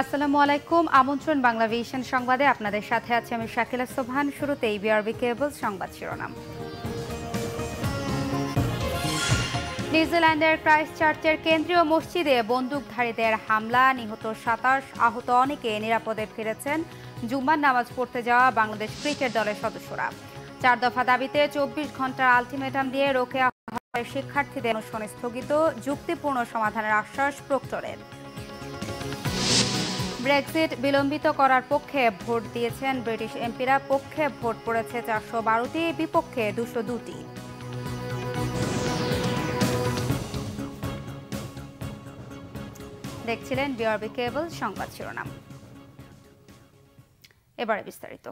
আসসালামু আলাইকুম। আমন্ত্রণ বাংলা ভিশন সংবাদে আপনাদের সাথে আছে আমি শাকিলা সোবহান। শুরুতেই বিআরবি কেবল সংবাদ শিরোনাম। নিউজিল্যান্ডের ক্রাইস্টচার্চের কেন্দ্রীয় মসজিদে বন্দুকধারীদের হামলা, নিহত ২৭, আহত অনেকে নিরাপদে ফিরেছেন জুম্মার নামাজ পড়তে যাওয়া বাংলাদেশ ক্রিকেট দলের সদস্যরা। ৪ দফা দাবিতে ২৪ ঘন্টার আলটিমেটাম দিয়ে রোকেয়া হলের শিক্ষার্থীদের অনুষ্ঠান স্থগিত, যুক্তিপূর্ণ সমাধানের আশ্বাস প্রক্টরের। ব্রেক্সিট বিলম্বিত করার পক্ষে ভোট দিয়েছেন ব্রিটিশ এমপিরা। পক্ষে ভোট পড়েছে ৪১২টি, বিপক্ষে ২০২টি। দেখছিলেন বিআরবি কেবল সংবাদ শিরোনাম। এবারে বিস্তারিত।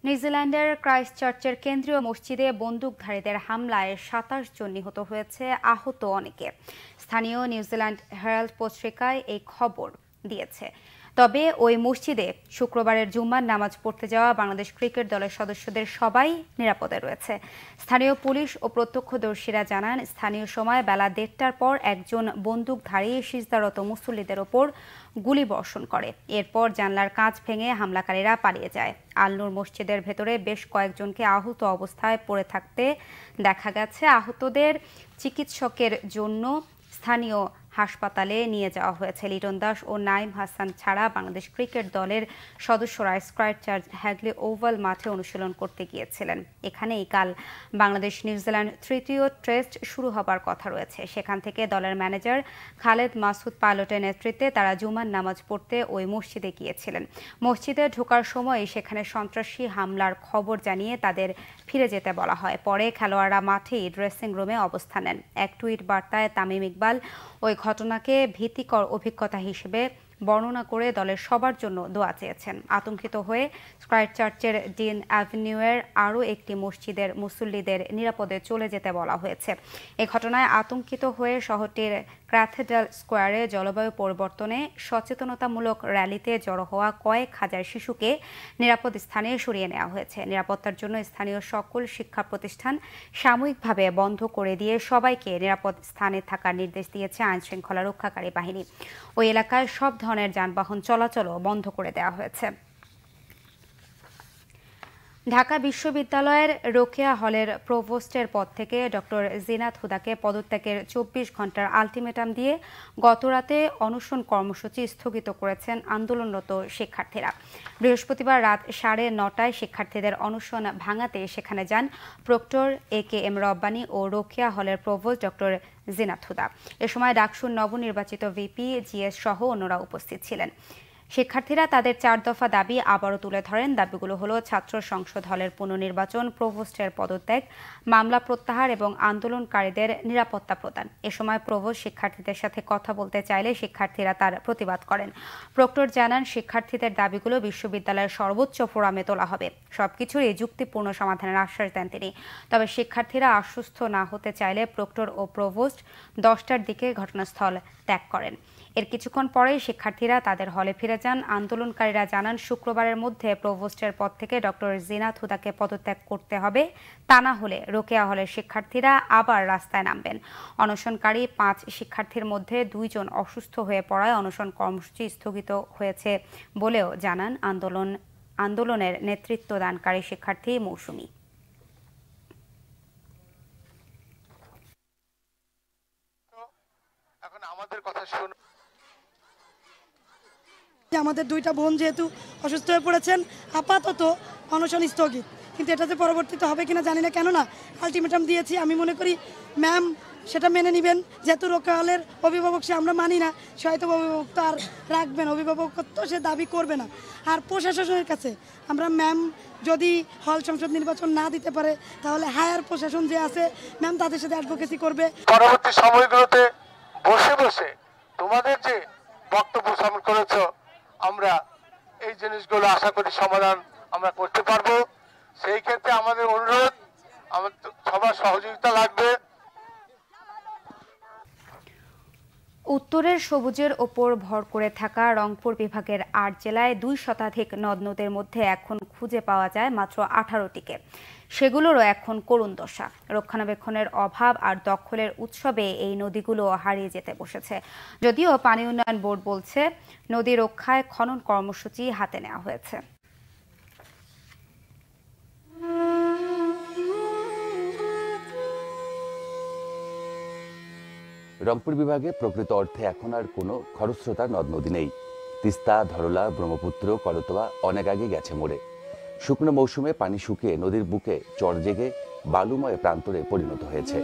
নিউজিল্যান্ডের ক্রাইস্টচার্চের কেন্দ্রীয় মসজিদে বন্দুকধারীদের হামলায় ২৭ জন নিহত হয়েছে, আহত অনেকে। স্থানীয় নিউজিল্যান্ড হেরাল্ড পত্রিকায় এই খবর দিয়েছে। তবে ওই মসজিদে শুক্রবারের জুম্মার নামাজ পড়তে যাওয়া বাংলাদেশ ক্রিকেট দলের সদস্যদের সবাই নিরাপদে রয়েছে। স্থানীয় পুলিশ ও প্রত্যক্ষদর্শীরা জানান, স্থানীয় সময় বেলা ১:৩০টার পর একজন বন্দুকধারী সিজদারত মুসল্লিদের ওপর গুলি বর্ষণ করে। এরপর জানলার কাঁচ ভেঙে হামলাকারীরা পালিয়ে যায়। আল নূর মসজিদের ভেতরে বেশ কয়েকজনকে আহত অবস্থায় পড়ে থাকতে দেখা গেছে। আহতদের চিকিৎসকের জন্য স্থানীয় হাসপাতালে নিয়ে যাওয়া হয়েছে। লিটন দাস ও নাইম হাসান ছাড়া বাংলাদেশ ক্রিকেট দলের সদস্যরা ক্রাইস্টচার্চ হ্যাগলি ওভাল মাঠে অনুশীলন করতে গিয়েছিলেন। এখানেই কাল বাংলাদেশ নিউজিল্যান্ড তৃতীয় টেস্ট শুরু হবার কথা রয়েছে। সেখান থেকে দলের ম্যানেজার খালেদ মাসুদ পাইলটের নেতৃত্বে তারা জুমার নামাজ পড়তে ওই মসজিদে গিয়েছিলেন। মসজিদে ঢোকার সময় সেখানে সন্ত্রাসী হামলার খবর জানিয়ে তাদের ফিরে যেতে বলা হয়। পরে খেলোয়াড়রা মাঠেই ড্রেসিং রুমে অবস্থান নেন। এক টুইট বার্তায় তামিম ইকবাল ওই ঘটনাকে ভীতিকর অভিজ্ঞতা হিসেবে বর্ণনা করে দলের সবার জন্য দোয়া চেয়েছেন। আতঙ্কিত হয়ে ক্রাইস্টচার্চের ডিন অ্যাভিনিউয়ের আরও একটি মসজিদের মুসল্লিদের নিরাপদে চলে যেতে বলা হয়েছে। এ ঘটনায় আতঙ্কিত হয়ে শহরটির ক্যাথেড্রাল স্কোয়ারে জলবায়ু পরিবর্তনে সচেতনতামূলক র্যালিতে জড়ো হওয়া কয়েক হাজার শিশুকে নিরাপদ স্থানে সরিয়ে নেওয়া হয়েছে। নিরাপত্তার জন্য স্থানীয় সকল শিক্ষা প্রতিষ্ঠান সাময়িকভাবে বন্ধ করে দিয়ে সবাইকে নিরাপদ স্থানে থাকার নির্দেশ দিয়েছে আইনশৃঙ্খলা রক্ষাকারী বাহিনী। ওই এলাকায় সব ধরনের যানবাহন চলাচলও বন্ধ করে দেওয়া হয়েছে। ঢাকা বিশ্ববিদ্যালয়ের রোকেয়া হলের প্রভোস্টের পদ থেকে ডক্টর জিনাত হুদাকে পদত্যাগের ২৪ ঘন্টার আলটিমেটাম দিয়ে গতরাতে অনশন কর্মসূচি স্থগিত করেছেন আন্দোলনরত শিক্ষার্থীরা। বৃহস্পতিবার রাত ৯:৩০টায় শিক্ষার্থীদের অনশন ভাঙাতে সেখানে যান প্রক্টর AK-M রব্বানী ও রোকেয়া হলের প্রভোস্ট ডক্টর জিনাত হুদা। এ সময় ডাকসুর নবনির্বাচিত VP GS সহ অন্যরা উপস্থিত ছিলেন। শিক্ষার্থীরা তাদের ৪ দফা দাবি আবারও তুলে ধরেন। দাবিগুলো হলো ছাত্র সংসদ হলের পুনর্নির্বাচন, প্রভোস্টের পদত্যাগ, মামলা প্রত্যাহার এবং আন্দোলনকারীদের নিরাপত্তা প্রদান। এ সময় প্রভোস্ট শিক্ষার্থীদের সাথে কথা বলতে চাইলে শিক্ষার্থীরা তার প্রতিবাদ করেন। প্রক্টর জানান, শিক্ষার্থীদের দাবিগুলো বিশ্ববিদ্যালয়ের সর্বোচ্চ ফোরামে তোলা হবে। সবকিছুরই যুক্তিপূর্ণ সমাধানের আশ্বাস দেন তিনি। তবে শিক্ষার্থীরা আশ্বস্ত না হতে চাইলে প্রক্টর ও প্রভোস্ট ১০টার দিকে ঘটনাস্থল ত্যাগ করেন। এর কিছুক্ষণ পরেই শিক্ষার্থীরা তাদের হলে ফিরে যান। আন্দোলনকারীরা জানান, শুক্রবারের মধ্যে প্রভোস্টের পদ থেকে ডক্টর জিনাত হুদাকে পদত্যাগ করতে হবে, তা না হলে রোকেয়া হলের শিক্ষার্থীরা আবার রাস্তায় নামবেন। অনশনকারী ৫ শিক্ষার্থীর মধ্যে ২ জন অসুস্থ হয়ে পড়ায় অনশন কর্মসূচি স্থগিত হয়েছে বলেও জানান আন্দোলনের নেতৃত্বদানকারী শিক্ষার্থী মৌসুমী। এখন আমাদের কথা শুনুন। আমাদের 2টা বোন যেহেতু অসুস্থ হয়ে পড়েছেন, আপাতত অনশন স্থগিত, কিন্তু এটাতে পরবর্তীতে হবে কিনা জানি না। কেননা আলটিমেটাম দিয়েছি, আমি মনে করি ম্যাম সেটা মেনে নেবেন। যেহেতু রোকেয়ালের অভিভাবক সে, আমরা মানি না, সে হয়তো অভিভাবকত্ব আর রাখবেন, অভিভাবকত্ব সে দাবি করবে না। আর প্রশাসনের কাছে আমরা ম্যাম যদি হল সংসদ নির্বাচন না দিতে পারে তাহলে হায়ার প্রশাসন যে আছে ম্যাম তাদের সাথে অ্যাডভোকেসি করবে। পরবর্তী সময়গুলোতে বসে বসে তোমাদের যে বক্তব্য সামনে করেছো, আমরা এই জিনিসগুলো আশা করি সমাধান আমরা করতে পারবো। সেই ক্ষেত্রে আমাদের অনুরোধ, আমাদের সবার সহযোগিতা লাগবে। উত্তরের সবুজের ওপর ভর করে থাকা রংপুর বিভাগের ৮ জেলায় ২ শতাধিক নদ নদের মধ্যে এখন খুঁজে পাওয়া যায় মাত্র 18টিকে। সেগুলোরও এখন করুণ দশা। রক্ষণাবেক্ষণের অভাব আর দখলের উৎসবে এই নদীগুলো হারিয়ে যেতে বসেছে। যদিও পানি উন্নয়ন বোর্ড বলছে নদী রক্ষায় খনন কর্মসূচি হাতে নেওয়া হয়েছে। রংপুর বিভাগে প্রকৃত অর্থে এখন আর কোনো খরস্রোতা নদ নদী নেই। তিস্তা, ধরলা, ব্রহ্মপুত্র, করতোয়া অনেক আগে গেছে মরে। শুকনো মৌসুমে পানি শুকিয়ে নদীর বুকে চর জেগে বালুময় প্রান্তরে পরিণত হয়েছে।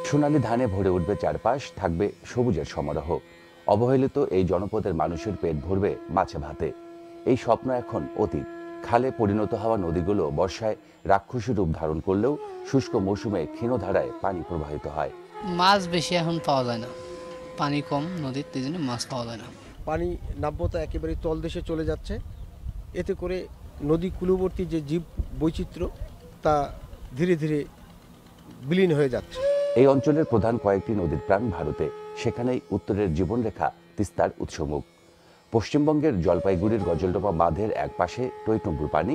সোনালী ধানে ভরে উঠবে চারপাশ, থাকবে সবুজের সমারোহ। অবহেলিত এই জনপদের মানুষের পেট ভরবে মাছে ভাতে। এই স্বপ্ন এখন অতীত। খালে পরিণত হওয়া নদীগুলো বর্ষায় রাক্ষসী রূপ ধারণ করলেও শুষ্ক মৌসুমে ক্ষীণধারায় পানি প্রবাহিত হয়। মাছ বেশি এখন পাওয়া যায় না, পানি কম নদীর, এই জন্য মাছ পাওয়া যায় না। পানি নাব্যতা একেবারে তলদেশে চলে যাচ্ছে। এতে করে নদী কূলবর্তী যে জীব বৈচিত্র্য তা ধীরে ধীরে বিলীন হয়ে যাচ্ছে। এই অঞ্চলের প্রধান কয়েকটি নদীর প্রাণ ভারতে। সেখানেই উত্তরের জীবনরেখা তিস্তার উৎসমুখ। পশ্চিমবঙ্গের জলপাইগুড়ির গজলডোবা বাঁধের এক পাশে টইটুম্বুর পানি,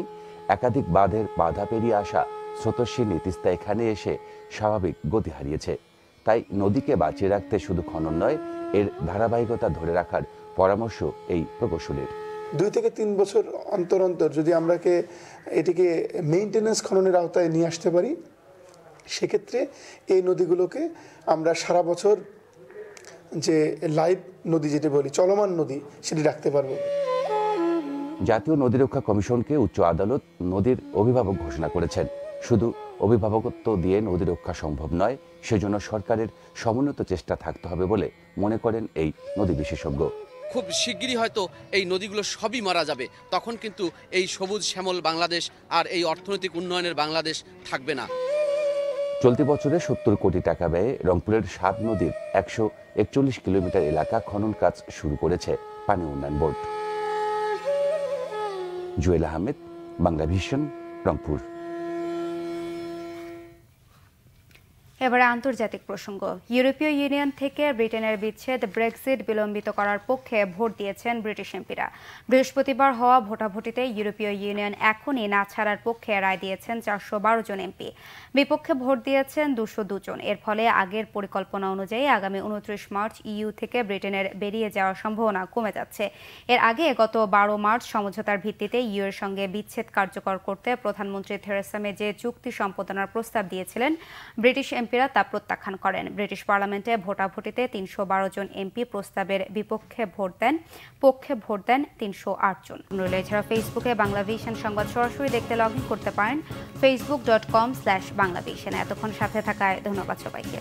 একাধিক বাঁধের বাধা পেরিয়ে আসা স্রোতস্বিনী তিস্তা এখানে এসে স্বাভাবিক গতি হারিয়েছে। তাই নদীকে বাঁচিয়ে রাখতে শুধু খনন নয়, এর ধারাবাহিকতা ধরে রাখার পরামর্শ এই প্রকৌশলীর। 2 থেকে 3 বছর অন্তর অন্তর যদি আমরাকে এটিকে মেইনটেনেন্স খননের আওতায় নিয়ে আসতে পারি, সেক্ষেত্রে এই নদীগুলোকে আমরা সারা বছর যে লাইভ নদী যেটা বলি, চলমান নদী, সেটি রাখতে পারবো। জাতীয় নদী রক্ষা কমিশনকে উচ্চ আদালত নদীর অভিভাবক ঘোষণা করেছেন। শুধু অভিভাবকত্ব দিয়ে নদী রক্ষা সম্ভব নয়, সেজন্য সরকারের সমন্বিত চেষ্টা থাকতে হবে বলে মনে করেন এই নদী বিশেষজ্ঞ। খুব শিগগিরই হয়তো এই নদীগুলো সবই মারা যাবে, তখন কিন্তু এই সবুজ শ্যামল বাংলাদেশ আর এই অর্থনৈতিক উন্নয়নের বাংলাদেশ থাকবে না। চলতি বছরে 70 কোটি টাকা ব্যয়ে রংপুরের 7 নদীর 141 কিলোমিটার এলাকা খনন কাজ শুরু করেছে পানি উন্নয়ন বোর্ড। জুয়েল আহমেদ, বাংলা ভিশন, রংপুর। এবারে আন্তর্জাতিক প্রসঙ্গ। ইউরোপীয় ইউনিয়ন থেকে ব্রিটেনের বিচ্ছেদ, ব্রেক্সিট বিলম্বিত করার পক্ষে ভোট দিয়েছেন ব্রিটিশ এমপিরা। বৃহস্পতিবার হওয়া ভোটাভুটিতে ইউরোপীয় ইউনিয়ন এখনই না ছাড়ার পক্ষে রায় দিয়েছেন 412 জন এমপি। বিপক্ষে ভোট দিয়েছেন 202 জন। এর ফলে আগের পরিকল্পনা অনুযায়ী আগামী 29 মার্চ ইইউ থেকে ব্রিটেনের বেরিয়ে যাওয়ার সম্ভাবনা কমে যাচ্ছে। এর আগে গত 12 মার্চ সমঝোতার ভিত্তিতে ইইউ এর সঙ্গে বিচ্ছেদ কার্যকর করতে প্রধানমন্ত্রী থেরেসা মে যে চুক্তি সম্পাদনার প্রস্তাব দিয়েছিলেন, ব্রিটিশ এমপিরা তা প্রত্যাখ্যান করেন। ব্রিটিশ পার্লামেন্টে ভোটাভুটিতে 312 জন এমপি প্রস্তাবের বিপক্ষে ভোট দেন, পক্ষে ভোট দেন 308 জন। এছাড়া ফেসবুকে বাংলা ভিশন সংবাদ সরাসরি দেখতে লগ ইন করতে পারেন facebook.com/বাংলাভিশন। এতক্ষণ সাথে থাকায় ধন্যবাদ সবাইকে।